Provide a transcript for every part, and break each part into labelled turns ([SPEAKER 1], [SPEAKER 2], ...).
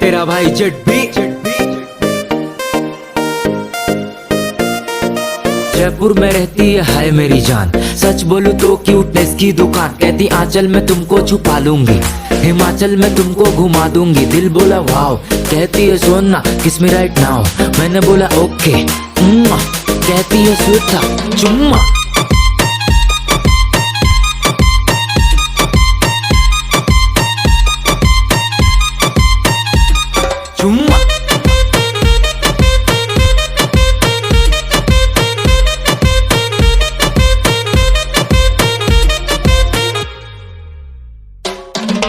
[SPEAKER 1] तेरा भाई jet B. Jaipur में रहती है हाय मेरी जान, सच बोलूं तो क्यूटनेस की दुकान। कहती आंचल में तुमको छुपा लूंगी, हिमाचल में तुमको घुमा दूंगी। दिल बोला वाओ, कहती है सोना किस मी राइट नाउ। मैंने बोला ओके, कहती है स्वीट चुम्मा। चुम्मा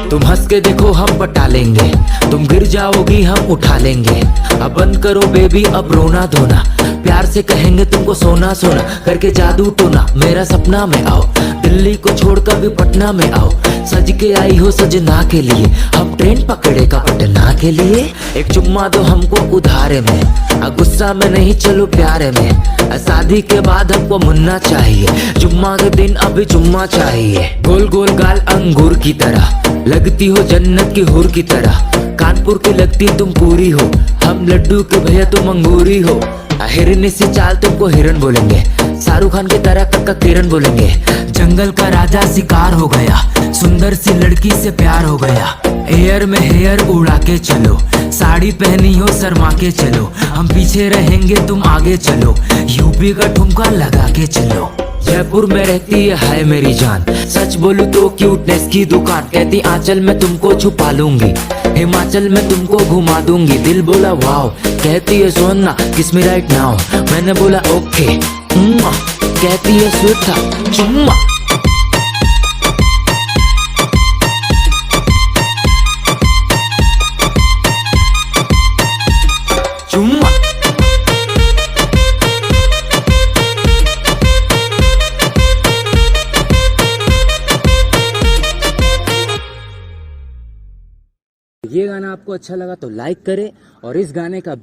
[SPEAKER 1] तुम हंस के देखो हम पटा लेंगे, तुम गिर जाओगी हम उठा लेंगे। अब बंद करो बेबी अब रोना धोना, प्यार से कहेंगे तुमको सोना सोना। करके जादू टोना मेरा सपना में आओ, दिल्ली को छोड़कर भी पटना में आओ। सज के आई हो सजना के लिए, हम ट्रेन पकड़े का पटना के लिए। एक चुम्मा दो हमको उधारे में, गुस्सा में नहीं चलो प्यारे में। शादी के बाद हमको मुन्ना चाहिए, जुम्मा के दिन अभी चुम्मा चाहिए। गोल गोल गाल अंगूर की तरह, लगती हो जन्नत की हूर की तरह। कानपुर की लगती तुम पूरी हो, हम लड्डू के भैया तुम अंगूरी हो। हिरनी सी चाल तुमको हिरन बोलेंगे, शाहरुख खान की तरह कक्का किरण बोलेंगे। जंगल का राजा शिकार हो गया, सुंदर सी लड़की से प्यार हो गया। एयर में हेयर उड़ा के चलो, साड़ी पहनी हो शर्मा के चलो। हम पीछे रहेंगे तुम आगे चलो, यूपी का ठुमका लगा के चलो। जयपुर में रहती है हाय मेरी जान, सच बोलूं तो क्यूटनेस की दुकान। कहती आंचल में तुमको छुपा लूंगी, हिमाचल में तुमको घुमा दूंगी। दिल बोला वाओ, कहती है सोना किस मी राइट नाउ। मैंने बोला ओके, कहती है स्वीट चुम्मा। चुम्मा ये गाना आपको अच्छा लगा तो लाइक करें और इस गाने का